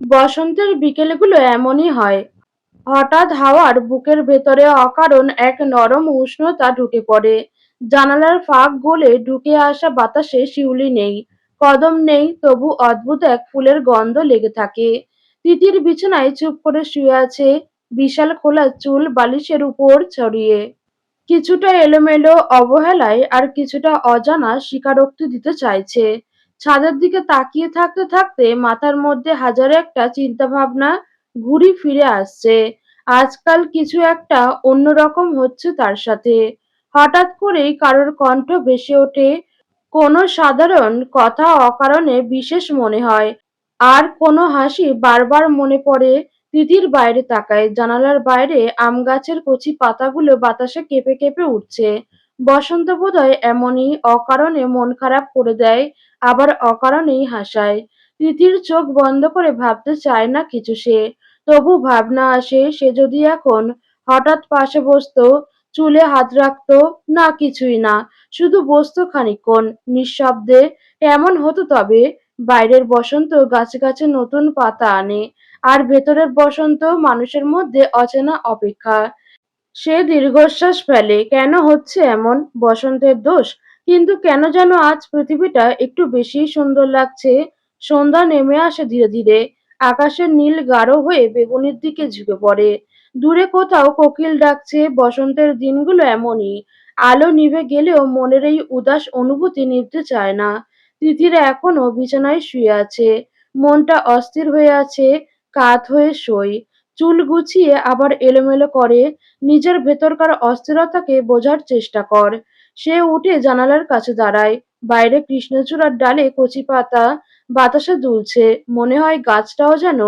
বসন্তের বিকেলগুলো এমনই হয়। হঠাৎ হাওয়ার বুকের ভেতরে অকারণ এক নরম উষ্ণতা ঢুকে পড়ে। জানালার ফাঁক গলে ঢুকে আসা বাতাসে শিউলি নেই, কদম নেই, তবু অদ্ভুত এক ফুলের গন্ধ লেগে থাকে। তিতির বিছানায় চুপ করে শুয়ে আছে, বিশাল খোলা চুল বালিশের উপর ছড়িয়ে। কিছুটা এলোমেলো অবহেলায় আর কিছুটা অজানা স্বীকারোক্তি দিতে চাইছে। ছাদের দিকে তাকিয়ে থাকতে থাকতে মাথার মধ্যে হাজার একটা চিন্তাভাবনা ঘুরি ফিরে আসছে। আজকাল কিছু একটা অন্যরকম হচ্ছে তার সাথে। হঠাৎ করেই কারোর কণ্ঠ ভেসে ওঠে, কোনো সাধারণ কথা অকারণে বিশেষ মনে হয়, আর কোনো হাসি বারবার মনে পড়ে। তিতির বাইরে তাকায়, জানালার বাইরে আম গাছের কচি পাতাগুলো বাতাসে কেঁপে কেঁপে উঠছে। বসন্ত বোধহয় এমনই, অকারণে মন খারাপ করে দেয়, আবার অকারণেই হাসায়। তিতির চোখ বন্ধ করে ভাবতে চায় না কিছু সে, তবু ভাবনা আসে, সে যদি এখন হঠাৎ পাশে বসতো, চুলে হাত রাখতো, না কিছুই না, শুধু বসতো খানিকক্ষণ নিঃশব্দে, কেমন হতো তবে? বাইরের বসন্ত গাছে গাছে নতুন পাতা আনে, আর ভেতরের বসন্ত মানুষের মধ্যে অচেনা অপেক্ষা। সে দীর্ঘশ্বাস ফেলে, কেন হচ্ছে এমন? বসন্তের দোষ? কিন্তু কেন যেন আজ পৃথিবীটা একটু বেশিই সুন্দর লাগছে। সন্ধ্যা নেমে আসে ধীরে ধীরে, আকাশের নীল গাঢ় হয়ে বেগুনির দিকে ঝুঁকে পড়ে। দূরে কোথাও কোকিল ডাকছে। বসন্তের দিনগুলো এমনই, আলো নিভে গেলেও মনের এই উদাস অনুভূতি নিভতে চায় না। তিথির এখনো বিছানায় শুয়ে আছে, মনটা অস্থির হয়ে আছে, কাত হয়ে শোয়, চুল গুছিয়ে আবার এলোমেলো করে। নিজের ভেতরকার অস্থিরতাকে বোঝার চেষ্টা কর। সে উঠে জানালার কাছে দাঁড়ায়। বাইরে কৃষ্ণচূড়ার ডালে কচি পাতা বাতাসে দুলছে, মনে হয় গাছটাও যেন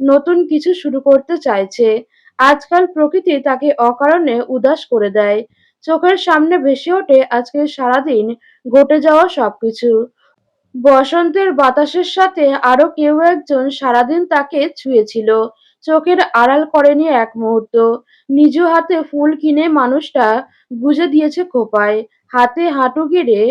নতুন কিছু শুরু করতে চাইছে। আজকাল প্রকৃতি তাকে অকারণে উদাস করে দেয়। চোখের সামনে ভেসে ওঠে আজকের সারাদিন ঘটে যাওয়া সবকিছু। বসন্তের বাতাসের সাথে আরো কেউ একজন সারাদিন তাকে ছুঁয়েছিল, চোখের আড়াল করেনি এক মুহূর্ত। নিজ হাতে ফুল কিনে মানুষটা গুজে দিয়েছে খোঁপায়, হাতে হাঁটু গেড়ে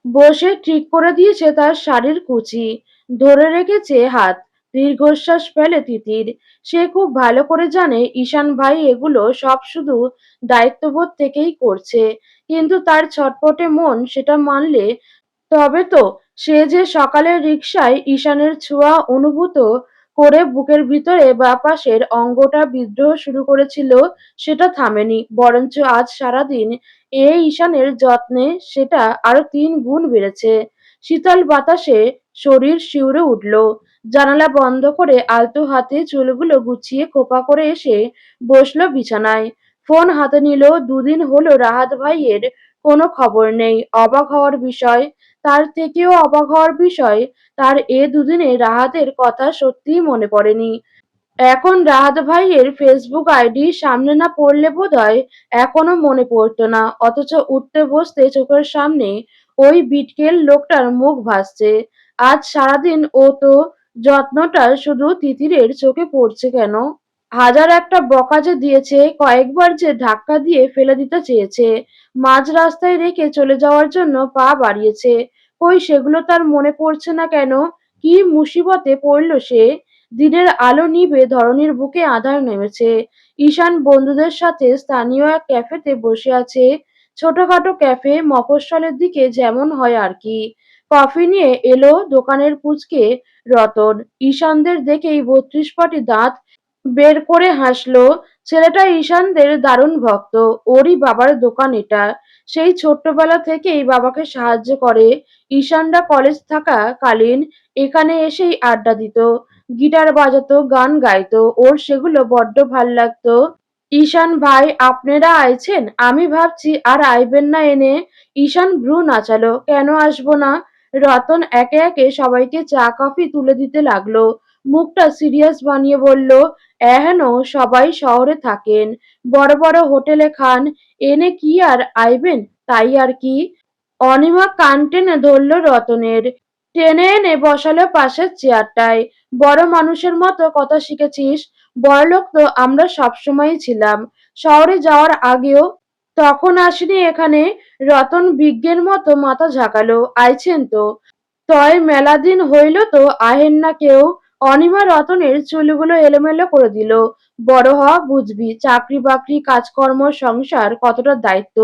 বসে ঠিক করে দিয়েছে তার শাড়ির কুচি, ধরে রেখেছে হাত। দীর্ঘশ্বাস ফেলে তিতির। সে খুব ভালো করে জানে ঈশান ভাই এগুলো সব শুধু দায়িত্ববোধ থেকেই করছে, কিন্তু তার ছটপটে মন সেটা মানলে তবে তো। সে যে সকালের রিকশায় ঈশানের ছোঁয়া অনুভূত করে বুকের ভিতরে বাঁ পাশের অঙ্গটা বিদ্রোহ শুরু করেছিল, সেটা থামেনি, বরঞ্চ আজ সারাদিন এই ঈশানের যত্নে সেটা আরো ৩ গুণ বেড়েছে। শীতল বাতাসে শরীর শিউরে উঠল। জানালা বন্ধ করে আলতো হাতে চুলগুলো গুছিয়ে খোপা করে এসে বসলো বিছানায়। ফোন হাতে নিল। ২ দিন হলো রাহাত ভাইয়ের কোনো খবর নেই। অবাক হওয়ার বিষয়, তার থেকেও অবাক হওয়ার বিষয়, তার এ ২ দিনে রাহাতের কথা সত্যিই মনে পড়েনি। এখন রাহাত ভাইয়ের ফেসবুক আইডি সামনে না পড়লে বোধহয় এখনো মনে পড়তো না, অথচ উঠতে বসতে চোখের সামনে ওই বিটকেল লোকটার মুখ ভাসছে। আজ সারাদিন ও তো যত্নটা শুধু তিতিরের চোখে পড়ছে কেন? হাজার একটা বকা যে দিয়েছে, কয়েকবার যে ধাক্কা দিয়ে ফেলে দিতে চেয়েছে, মাঝ রাস্তায় রেখে চলে যাওয়ার জন্য পা বাড়িয়েছে, কই সেগুলো তার মনে পড়ছে না কেন? কি মুসিবতে পড়ল সে? দিনের আলো নিভে ধরণীর বুকে আঁধার নেমেছে। ঈশান বন্ধুদের সাথে স্থানীয় এক ক্যাফেতে বসে আছে। ছোটখাটো ক্যাফে, মফস্বলের দিকে যেমন হয় আর কি। কফি নিয়ে এলো দোকানের পুচকে রতন। ঈশানদের দেখেই ৩২ পাটি দাঁত বের করে হাসলো। ছেলেটা ঈশানদের দারুণ ভক্ত। ওরই বাবার দোকান এটা। সেই ছোট্টবেলা থেকেই বাবাকে সাহায্য করে। ঈশানরা কলেজ থাকাকালীন এখানে এসেই আড্ডা দিত, গিটার বাজাতো, গান গাইতো। ওর সেগুলো বড্ড ভাল লাগতো। ঈশান ভাই, আপনারা আইছেন? আমি ভাবছি আর আইবেন না এনে। ঈশান ভ্রু নাচালো, কেন আসবো না? রতন একে একে সবাইকে চা কফি তুলে দিতে লাগলো। মুখটা সিরিয়াস বানিয়ে বলল, এহেন সবাই শহরে থাকেন, বড় বড় হোটেলে খান, এনে কি আর আইবেন? তাই আর কি। অনিমা কান টেনে ধরল রতনের, টেনে এনে বসালো পাশের চেয়ারটায়। বড় মানুষের মতো কথা শিখেছিস? বড়লোক তো আমরা সবসময়ই ছিলাম, শহরে যাওয়ার আগেও। তখন আসিনি এখানে? রতন বিজ্ঞের মতো মাথা ঝাঁকালো, আইছেন তো। তয় মেলা দিন হইল তো আহেন না কেউ। অনিমা রতনের চুলগুলো এলোমেলো করে দিল। বড় হ, বুঝবি চাকরি বাকরি কাজকর্ম সংসার কতটা দায়িত্ব।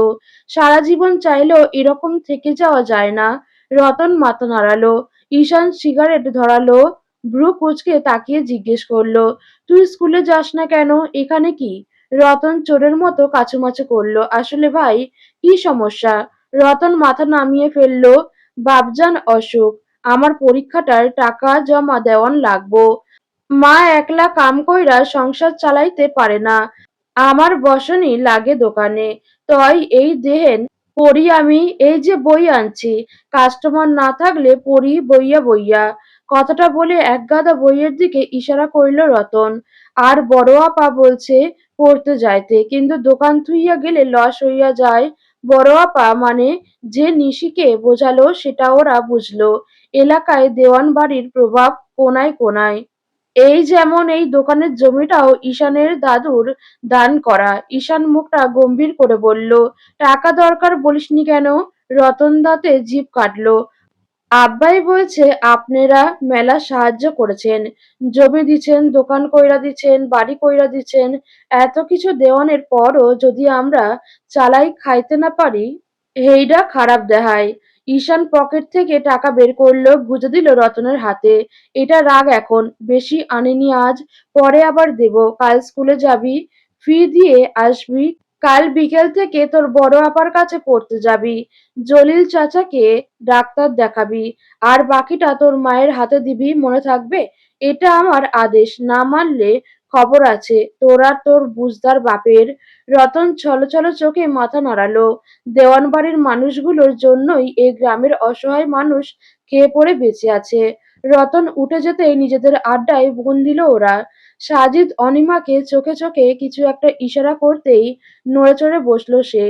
সারা জীবন চাইলেও এরকম থেকে যাওয়া যায় না। রতন মাথা নাড়ালো। ঈশান সিগারেট ধরালো। ভ্রু কুঁচকে তাকিয়ে জিজ্ঞেস করলো, তুই স্কুলে যাস না কেন? এখানে কি? রতন চোরের মতো কাচুমাচু করলো, আসলে ভাই, কি সমস্যা? রতন মাথা নামিয়ে ফেললো। বাপজান অসুখ। আমার পরীক্ষাটার টাকা জমা দেওয়ান লাগবো। মা একলা কাম কইরা সংসার চালাইতে পারে না। আমার বসনই লাগে দোকানে। তয় এই দেহেন পড়ি আমি, এই যে বই আনছি। কাস্টমার না থাকলে পড়ি বইয়া বইয়া। কথাটা বলে একগাদা বইয়ের দিকে ইশারা করিল রতন। আর বড় আপা বলছে পড়তে যাইতে, কিন্তু দোকান থুইয়া গেলে লস হইয়া যায়। বড় আপা মানে যে নিশিকে বোঝালো সেটা ওরা বুঝলো। এলাকায় দেওয়ান বাড়ির প্রভাব কোনায় কোনায়। এই যেমন এই দোকানের জমিটাও ঈশানের দাদুর দান করা। ঈশান মুখটা গম্ভীর করে বলল, টাকা দরকার বলিসনি কেন? রতন দাঁতে জিভ কাটল। আব্বাই বলছে আপনেরা মেলা সাহায্য করেছেন। জমি দিছেন, দোকান কইরা দিছেন, বাড়ি কইরা দিছেন। এত কিছু দেওয়ানের পরও যদি আমরা চালাই খাইতে না পারি, হেইডা খারাপ দেহায়। ঈশান পকেট থেকে টাকা বের করলো, গুঁজে দিল রতনের হাতে। এটা রাগ এখন, বেশি আনিনি আজ, পরে আবার দেব। কাল স্কুলে যাবি, ফি দিয়ে আসবি। কাল বিকেল থেকে তোর বড় আপার কাছে পড়তে যাবি। জলিল চাচাকে ডাক্তার দেখাবি। আর বাকিটা তোর মায়ের হাতে দিবি, মনে থাকবে? এটা আমার আদেশ, না মানলে খবর আছে তোর আর তোর বুঝদার বাপের। রতন ছলছল চোখে মাথা নাড়ালো। দেওয়ানবাড়ির মানুষগুলোর জন্যই এই গ্রামের অসহায় মানুষ খেয়ে পড়ে বেঁচে আছে। রতন উঠে যেতেই নিজেদের আড্ডায় মন দিল ওরা। সাজিদ অনিমাকে চোখে চোখে কিছু একটা ইশারা করতেই নড়েচড়ে বসলো সে।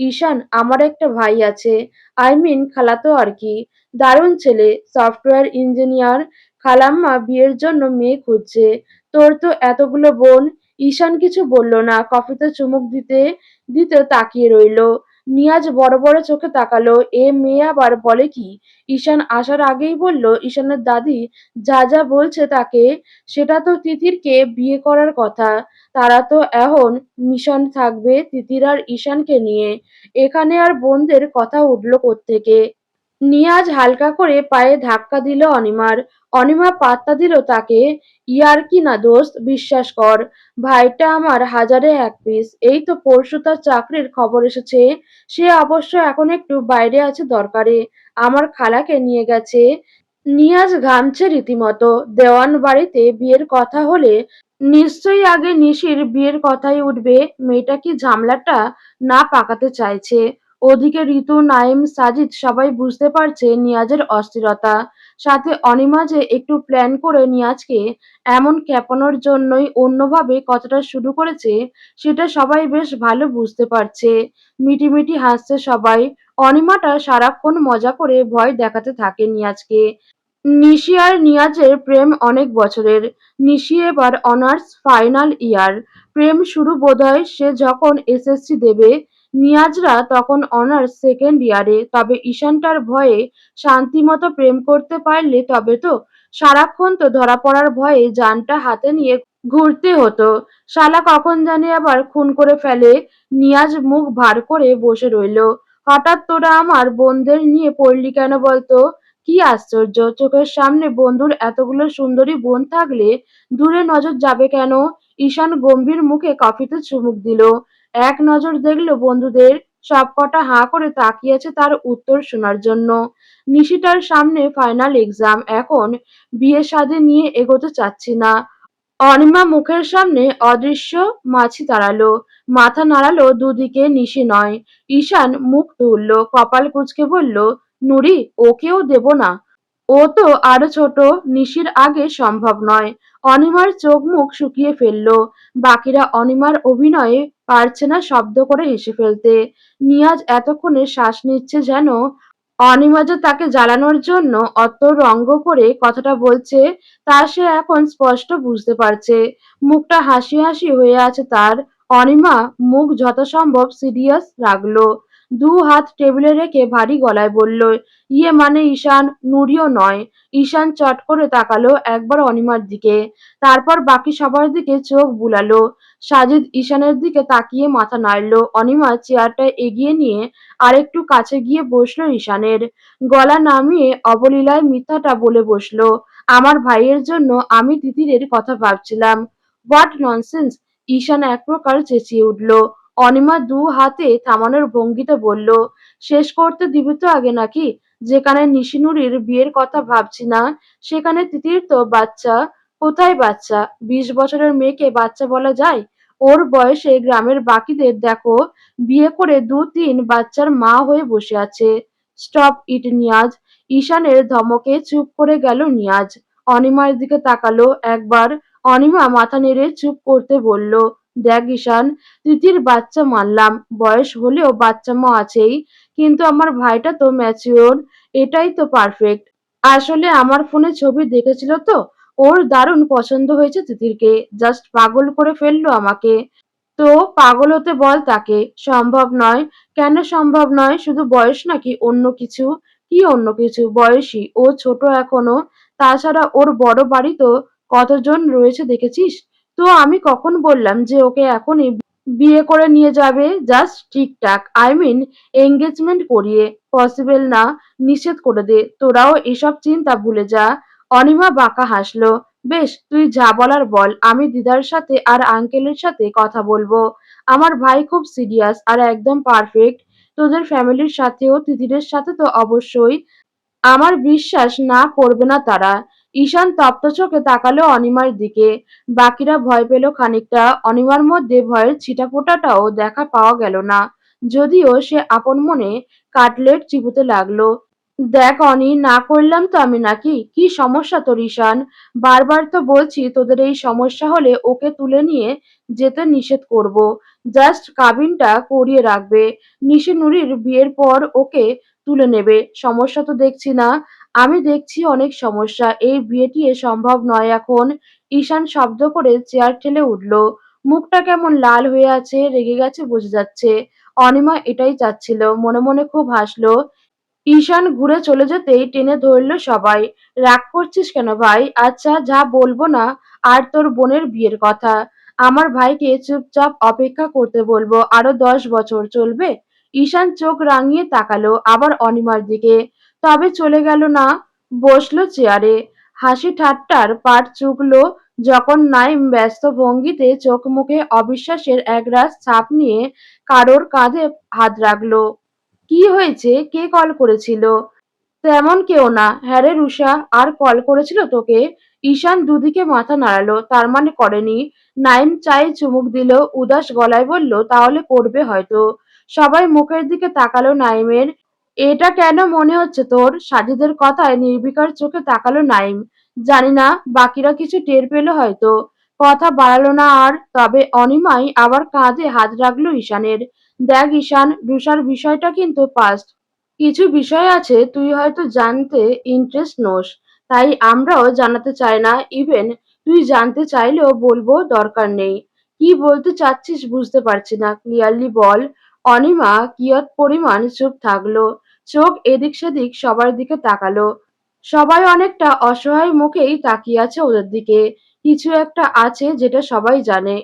ঈশান, আমার একটা ভাই আছে। আই মিন খালাতো আর কি। দারুণ ছেলে, সফটওয়্যার ইঞ্জিনিয়ার। খালাম্মা বিয়ের জন্য মেয়ে খুঁজছে। তোর তো এতগুলো বোন। ঈশান কিছু বলল না, কফিতে চুমুক দিতে দিতে তাকিয়ে রইল। নিয়াজ বড় বড় চোখে তাকালো, এ মেয়ে আবার বলে কি? ঈশান আসার আগেই বলল ঈশানের দাদি যা যা বলছে তাকে, সেটা তো তিতিরকে বিয়ে করার কথা। তারা তো এখন মিশন থাকবে তিতির আর ঈশানকে নিয়ে। এখানে আর বোনদের কথা উঠল কোত্থেকে? নিয়াজ হালকা করে পায়ে ধাক্কা দিল অনিমার। অনিমা পাত্তা দিল তাকে। ইয়ার্কি না দোস্ত, বিশ্বাস কর। ভাইটা আমার হাজারে এক পিস। এই তো পরশু তার চাকরির খবর এসেছে। সে অবশ্য এখন একটু বাইরে আছে দরকারে। আমার খালাকে নিয়ে গেছে। নিয়াজ ঘামছে রীতিমতো। দেওয়ান বাড়িতে বিয়ের কথা হলে নিশ্চয়ই আগে নিশির বিয়ের কথাই উঠবে। মেয়েটা কি ঝামেলাটা না পাকাতে চাইছে। ওদিকে ঋতু, নাইম, সাজিদ সবাই বুঝতে পারছে নিয়াজের অস্থিরতা। সাথে অনিমা যে একটু প্ল্যান করে নিয়াজকে এমন খেপানোর জন্যই অন্যভাবে কথাটা শুরু করেছে, সেটা সবাই বেশ ভালো বুঝতে পারছে। মিটিমিটি হাসছে সবাই। অনিমাটা সারাক্ষণ মজা করে ভয় দেখাতে থাকে নিয়াজকে। নিশি আর নিয়াজের প্রেম অনেক বছরের। নিশি এবার অনার্স ফাইনাল ইয়ার। প্রেম শুরু বোধহয় সে যখন এসএসসি দেবে। নিয়াজরা তখন অনার্স সেকেন্ড ইয়ারে। তবে ঈশানটার ভয়ে শান্তিমতো প্রেম করতে পারলে তবে তো। সারাক্ষণ তো ধরা পড়ার ভয়ে জানটা হাতে নিয়ে ঘুরতে হতো। শালা কখন জানি আবার খুন করে ফেলে। নিয়াজ মুখ ভার করে বসে রইল। হঠাৎ তোরা আমার বোনদের নিয়ে পড়লি কেন বলতো? কি আশ্চর্য, চোখের সামনে বন্ধুর এতগুলো সুন্দরী বোন থাকলে দূরে নজর যাবে কেন? ঈশান গম্ভীর মুখে কফিতে চুমুক দিল। এক নজর দেখলো বন্ধুদের। সবকটা হাঁ করে তাকিয়ে আছে তার উত্তর শোনার জন্য। নিশিটার সামনে ফাইনাল এক্সাম, এখন বিয়ে শাদী নিয়ে এগোতে চাচ্ছি না। অনিমা মুখের সামনে অদৃশ্য মাছি তাড়ালো। মাথা নাড়ালো দুদিকে, নিশি নয়। ঈশান মুখ তুলল, কপাল কুঁচকে বলল, নুরি, ওকেও দেব না। ও তো আরো ছোট, নিশির আগে সম্ভব নয়। অনিমার চোখ মুখ শুকিয়ে ফেলল। বাকিরা অনিমার অভিনয়ে পারছে না শব্দ করে হেসে ফেলতে। নিয়াজ এতক্ষণে শ্বাস নিচ্ছে যেন অনিমা যে তাকে জ্বালানোর জন্য অত রঙ্গ করে কথাটা বলছে তা সে এখন স্পষ্ট বুঝতে পারছে। মুখটা হাসি হাসি হয়ে আছে তার। অনিমা মুখ যথাসম্ভব সিরিয়াস রাখলো। হাত টেবিলে রেখে ভারী গলায় বলল, ইয়ে মানে ঈশান, নুরিও নয়। ঈশান চট করে তাকালো একবার অনিমার দিকে, তারপর বাকি সবার দিকে চোখ বুলালো। সাজিদ ঈশানের দিকে তাকিয়ে মাথা নাড়ল। অনিমা চেয়ারটা এগিয়ে নিয়ে আরেকটু কাছে গিয়ে বসলো ঈশানের। গলা নামিয়ে অবলীলায় মিথ্যাটা বলে বসলো, আমার ভাইয়ের জন্য আমি তিতিরের কথা ভাবছিলাম। What nonsense! ঈশান এক প্রকার চেঁচিয়ে উঠল। অনিমা হাতে থামানোর ভঙ্গিতে বলল, শেষ করতে দিবি তো আগে নাকি? যেখানে নিশিনুরির বিয়ের কথা ভাবছি না, সেখানে তিতির তো বাচ্চা। কোথায় বাচ্চা? 20 বছরের মেয়েকে বাচ্চা বলা যায়? ওর বয়সে গ্রামের বাকিদের দেখো, বিয়ে করে 2-3 বাচ্চার মা হয়ে বসে আছে। Stop it Niaz! ঈশানের ধমকে চুপ করে গেল নিয়াজ। অনিমার দিকে তাকালো একবার। অনিমা মাথা নেড়ে চুপ করতে বলল, দেখ ঈশান, তিতির বাচ্চা মানলাম, বয়স হলেও বাচ্চামো আছেই, কিন্তু আমার ভাইটা তো ম্যাচিওর, এটাই তো পারফেক্ট। আসলে আমার ফোনে ছবি দেখেছিল তো, ওর দারুণ পছন্দ হয়েছে তিতিরকে, জাস্ট পাগল করে ফেললো আমাকে। তো পাগল হতে বল তাকে। সম্ভব নয়। কেন সম্ভব নয়? শুধু বয়স নাকি অন্য কিছু? কি অন্য কিছু? বয়সী, ও ছোট এখনো। তাছাড়া ওর বড় বাড়ি তো কতজন রয়েছে দেখেছিস? তো আমি কখন বললাম যে ওকে এখনই বিয়ে করে নিয়ে যাবে? জাস্ট ঠিকঠাক, আই মিন এঙ্গেজমেন্ট করিয়ে। পসিবল না, নিষেধ করে দে। তোরাও এসব চিন্তা ভুলে যা। অনিমা বাঁকা হাসলো। বেশ, তুই যা বলার বল, আমি দিদার সাথে আর আঙ্কেলের সাথে কথা বলবো। আমার ভাই খুব সিরিয়াস আর একদম পারফেক্ট। তোদের ফ্যামিলির সাথেও তিতিরের সাথে তো অবশ্যই। আমার বিশ্বাস না করবে না তারা। ঈশান তপ্ত চোখে তাকালো অনিমার দিকে। বাকিরা ভয় পেল খানিকটা। অনিমার মধ্যে ভয়ের ছিটাফোঁটাটাও দেখা পাওয়া গেল না, যদিও সে আপন মনে কাটলেট চিবোতে লাগলো। দেখ অনি, না করলাম তো আমি নাকি? কি সমস্যা তোর ঈশান? বারবার তো বলছি তোদের এই সমস্যা হলে ওকে তুলে নিয়ে যেতে নিষেধ করব। জাস্ট কাবিনটা করিয়ে রাখবে। নিশি নুরির বিয়ের পর ওকে তুলে নেবে। সমস্যা তো দেখছি না। আমি দেখছি অনেক সমস্যা। এই বিয়ে-টিয়ে সম্ভব নয় এখন। ঈশান শব্দ করে চেয়ার ঠেলে উঠল। মুখটা কেমন লাল হয়ে আছে, রেগে গেছে বোঝা যাচ্ছে। অনিমা এটাই চাচ্ছিল। মনে মনে খুব হাসলো। ঈশান ঘুরে চলে যেতেই টেনে ধরল সবাই। রাগ করছিস কেন ভাই? আচ্ছা, যা বলবো না আর তোর বোনের বিয়ের কথা। আমার ভাইকে চুপচাপ অপেক্ষা করতে বলবো আরো 10 বছর, চলবে? ঈশান চোখ রাঙিয়ে তাকালো আবার অনিমার দিকে। তবে চলে গেল না? বসলো চেয়ারে। হাসি ঠাট্টার পাট চুকলো যখন নাইম ব্যস্ত ভঙ্গিতে চোখ মুখে অবিশ্বাসের একরাশ ছাপ নিয়ে কারোর কাঁধে হাত রাখলো। কি হয়েছে? কে কল করেছিল? তেমন কেউ না। হ্যাঁ রে রুষা, আর কল করেছিল তোকে? ঈশান দুদিকে মাথা নাড়ালো। তার মানে করেনি। নাইম চায়ে চুমুক দিল, উদাস গলায় বলল, তাহলে করবে হয়তো। সবাই মুখের দিকে তাকালো নাইমের। এটা কেন মনে হচ্ছে তোর? সাজিদের কথায় নির্বিকার চোখে তাকালো নাইম। জানি না, বাকিরা কিছু টের পেল হয়তো। কথা বাড়ালো না আর। তবে অনিমাই আবার কাঁধে হাত রাখলো ঈশানের। দেখ ঈশান, রুষার বিষয়টা কিন্তু পাস্ট। কিছু বিষয় আছে তুই হয়তো জানতে ইন্টারেস্ট নোস, তাই আমরাও জানাতে চাই না। ইভেন তুই জানতে চাইলেও বলবো দরকার নেই। কি বলতে চাচ্ছিস বুঝতে পারছি না, ক্লিয়ারলি বল। অনিমা কিয়ৎ পরিমাণ চুপ থাকলো। চোখ এদিক সেদিক সবার দিকে তাকালো। সবাই অনেকটা অসহায় মুখেই তাকিয়ে আছে ওদের দিকে। কিছু একটা আছে যেটা সবাই জানে।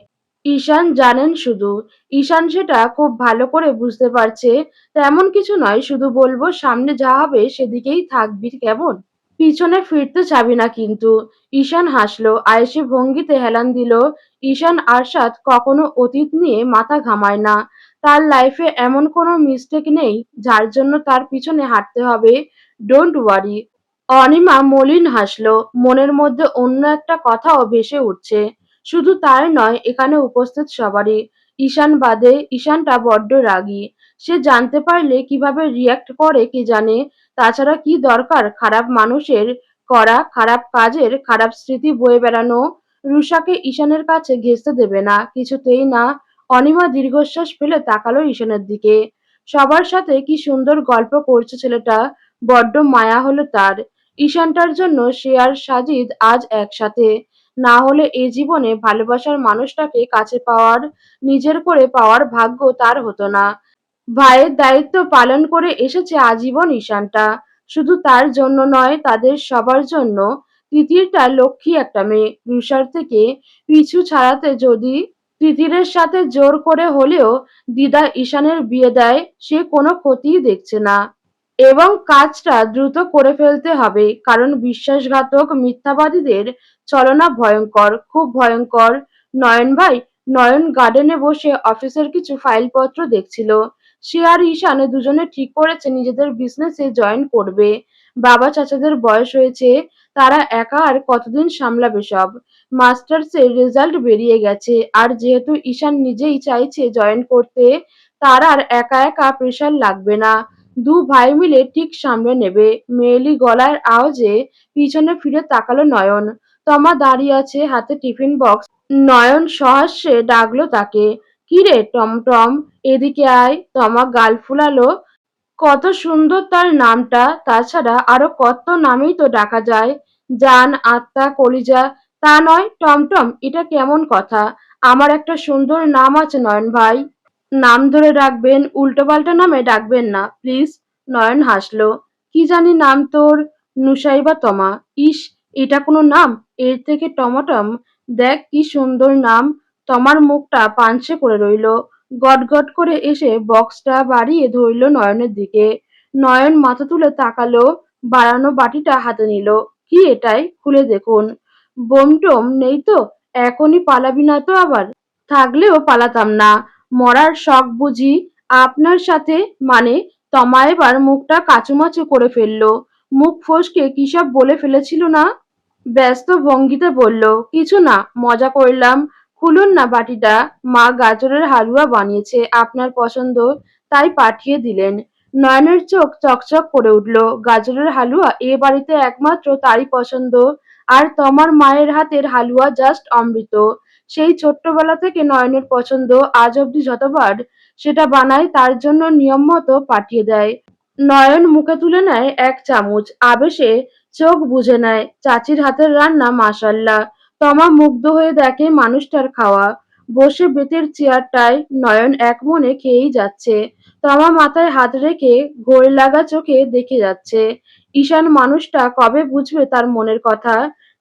ঈশান জানেন শুধু। ঈশান সেটা খুব ভালো করে বুঝতে পারছে। তেমন কিছু নয়, শুধু বলবো সামনে যা হবে সেদিকেই থাকবি কেমন? পিছনে ফিরতে চাবি না কিন্তু। ঈশান হাসলো, আয়েশি ভঙ্গিতে হেলান দিল। ঈশান আরশাদ কখনো অতীত নিয়ে মাথা ঘামায় না। তার লাইফে এমন কোনো মিস্টেক নেই যার জন্য তার পিছনে হাঁটতে হবে। Don't worry. অনিমা মলিন হাসলো। মনের মধ্যে অন্য একটা কথাও ভেসে উঠছে। শুধু তার নয়, এখানে উপস্থিত সবারই। ঈশান বাদে। ঈশানটা বড্ড রাগী। সে জানতে পারলে কিভাবে রিয়্যাক্ট করে কে জানে। তাছাড়া কি দরকার খারাপ মানুষের করা খারাপ কাজের খারাপ স্মৃতি বয়ে বেড়ানো? রুষাকে ঈশানের কাছে ঘেঁষতে দেবে না, কিছুতেই না। অনিমা দীর্ঘশ্বাস ফেলে তাকালো ঈশানের দিকে। সবার সাথে কি সুন্দর গল্প করছে ছেলেটা। বড্ড মায়া হলো তার। ঈশানটার জন্য সে আর সাজিদ আজ একসাথে। না হলে এ জীবনে ভালোবাসার মানুষটাকে কাছে পাওয়ার, নিজের করে পাওয়ার ভাগ্য তার হতো না। ভাইয়ের দায়িত্ব পালন করে এসেছে আজীবন ঈশানটা। শুধু তার জন্য নয়, তাদের সবার জন্য। তিতিরটা লক্ষ্মী একটা মেয়ে। রুষার থেকে পিছু ছাড়াতে যদি তিতিরের সাথে জোর করে হলেও দিদা ঈশানের বিয়ে দেয়, সে কোনো ক্ষতিই দেখছে না। এবং কাজটা দ্রুত করে ফেলতে হবে, কারণ বিশ্বাসঘাতক মিথ্যাবাদীদের ছলনা ভয়ঙ্কর, খুব ভয়ঙ্কর। নয়ন ভাই, নয়ন গার্ডেনে বসে অফিসের কিছু ফাইলপত্র দেখছিল। সে আর ঈশান দুজনে ঠিক করেছে নিজেদের বিজনেসে জয়েন করবে। বাবা চাচাদের বয়স হয়েছে, তারা একা আর কতদিন সামলাবে সব। মাস্টার্সের রেজাল্ট বেরিয়ে গেছে, আর যেহেতু ঈশান নিজেই চাইছে জয়েন করতে, তার আর একা একা প্রেশার লাগবে না। দু ভাই মিলে ঠিক সামলে নেবে। মেয়েলি গলার আওয়াজে পিছনে ফিরে তাকালো নয়ন। তমা দাঁড়িয়ে আছে, হাতে টিফিন বক্স। নয়ন সহাস্যে ডাকলো তাকে। কিরে টমটম, এদিকে আয়। তমা গাল ফুলালো। কত সুন্দর তার নামটা, তাছাড়া আরো কত নামেই তো ডাকা যায়। জান, আত্মা, কলিজা। তা নয় টমটম, এটা কেমন কথা? আমার একটা সুন্দর নাম আছে নয়ন ভাই। নাম ধরে ডাকবেন, উল্টোপাল্টা নামে ডাকবেন না প্লিজ। নয়ন হাসলো। কি জানি নাম তোর? নুসাইবা তমা। ইস, এটা কোনো নাম? এর থেকে টমাটম। দেখ কি সুন্দর নাম। তমার মুখটা পানসে করে রইল। গটগট করে এসে বক্সটা বাড়িয়ে ধরল নয়নের দিকে। নয়ন মাথা তুলে তাকালো, বাড়ানো বাটিটা হাতে নিল। কি এটাই? খুলে দেখুন। বোমটোম নেই তো? এখনই পালাবি না তো আবার? থাকলেও পালাতাম না। মরার শখ বুঝি? আপনার সাথে মানে? তমা এবার মুখটা কাচুমাচু করে ফেলল। মুখ ফসকে কি সব বলে ফেলেছিল না? ব্যস্ত ভঙ্গিতে বলল, কিছু না, মজা করলাম। খুলুন না বাটিটা। মা গাজরের হালুয়া বানিয়েছে, আপনার পছন্দ, তাই পাঠিয়ে দিলেন। নয়নের চোখ চকচক করে উঠল। গাজরের হালুয়া এ বাড়িতে একমাত্র তারই পছন্দ। আর তোমার মায়ের হাতের হালুয়া জাস্ট অমৃত। সেই ছোট্টবেলা থেকে নয়নের পছন্দ, আজ অবধি যতবার সেটা বানায় তার জন্য নিয়ম মতো পাঠিয়ে দেয়। নয়ন মুখে তুলে নেয় এক চামচ, আবেশে চোখ বুজে নেয়। চাচির হাতের রান্না মাশাআল্লাহ। তমা মুগ্ধ হয়ে দেখে মানুষটার খাওয়া। বসে বেতের চেয়ারটায় নয়ন একমনে খেয়েই যাচ্ছে। তমা মাথায় হাত রেখে ঘোর লাগা চোখে দেখে যাচ্ছে। ঈশান মানুষটা কবে বুঝবে তার মনের কথা?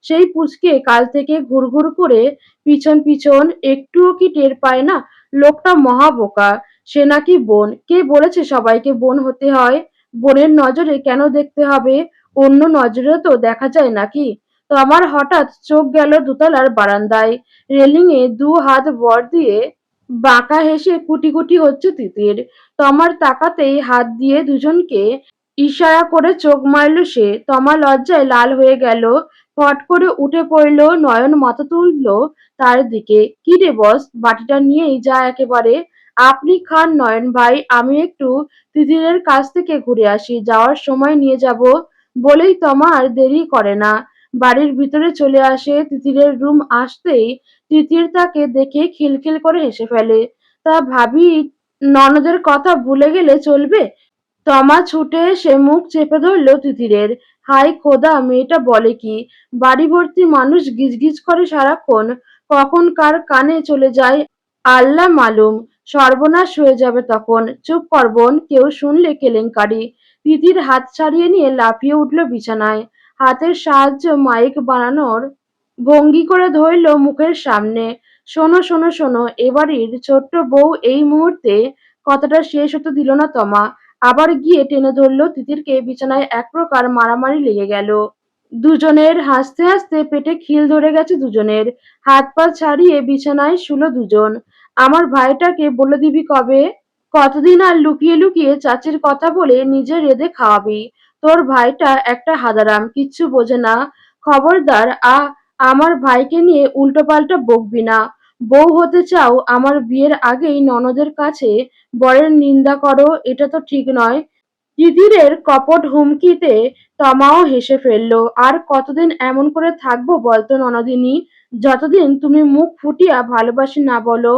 সেই পুচকে কাল থেকে ঘুরঘুর করে পিছন পিছন, একটুও কি টের পায় না? লোকটা মহা বোকা। সে নাকি বোন। কে বলেছে সবাইকে বোন হতে হয়? বোনের নজরে কেন দেখতে হবে? অন্য নজরেও তো দেখা যায় নাকি? তো আমার হঠাৎ চোখ গেল দোতলার বারান্দায়। রেলিংয়ে দু হাত ভর দিয়ে বাঁকা হেসে কুটি কুটি হচ্ছে তিতির। তমার তাকাতেই হাত দিয়ে দুজনকে ইশারা করে চোখ মারল সে। তমা লজ্জায় লাল হয়ে গেল। ফট করে উঠে পড়ল। নয়ন মাথা তুলল তার দিকে। কি রে বস, বাটিটা নিয়েই যা একেবারে। আপনি খান নয়ন ভাই, আমি একটু তিতিরের কাছ থেকে ঘুরে আসি, যাওয়ার সময় নিয়ে যাব। বলেই তমা আর দেরি করে না, বাড়ির ভিতরে চলে আসে। তিতিরের রুম আসতেই তিতির তাকে দেখে খিলখিল করে হেসে ফেলে। তা ভাবি, ননদের কথা ভুলে গেলে চলবে? তমা ছুটে এসে মুখ চেপে ধরল তিতিরের। হায় খোদা, মেয়েটা বলে কি? বাড়ি ভর্তি মানুষ গিজগিজ করে সারাক্ষণ, কখন কার কানে চলে যায় আল্লাহ মালুম। সর্বনাশ হয়ে যাবে তখন। চুপ কর বোন, কেউ শুনলে কেলেঙ্কারি। তিতির হাত ছাড়িয়ে নিয়ে লাফিয়ে উঠল বিছানায়। হাতের সাহায্য মাইক বানানোর ভঙ্গি করে ধরল মুখের সামনে। শোনো শোনো শোনো, এ বাড়ির ছোট্ট বউ এই মুহূর্তে। কথাটা শেষ হতে দিল না তমা। আবার গিয়ে টেনে ধরল তিতিরকে। বিছানায় এক প্রকার মারামারি লেগে গেল। দুজনের হাসতে হাসতে পেটে খিল ধরে গেছে দুজনের। হাত পা ছাড়িয়ে বিছানায় শুলো দুজন। আমার ভাইটাকে বলে দিবি কবে? কতদিন আর লুকিয়ে লুকিয়ে চাচির কথা বলে নিজে রেঁধে খাওয়াবি? তোর ভাইটা একটা হাঁদারাম, কিচ্ছু বোঝে না। খবরদার আমার ভাইকে নিয়ে উল্টোপাল্টা বকবি না। বউ হতে চাও, আমার বিয়ের আগেই ননদের কাছে বরের নিন্দা করো, এটা তো ঠিক নয়। তিতিরের কপট হুমকিতে তমাও হেসে ফেলল। আর কতদিন এমন করে থাকবো বলতো ননদিনী? যতদিন তুমি মুখ ফুটিয়া ভালোবাসি না বলো।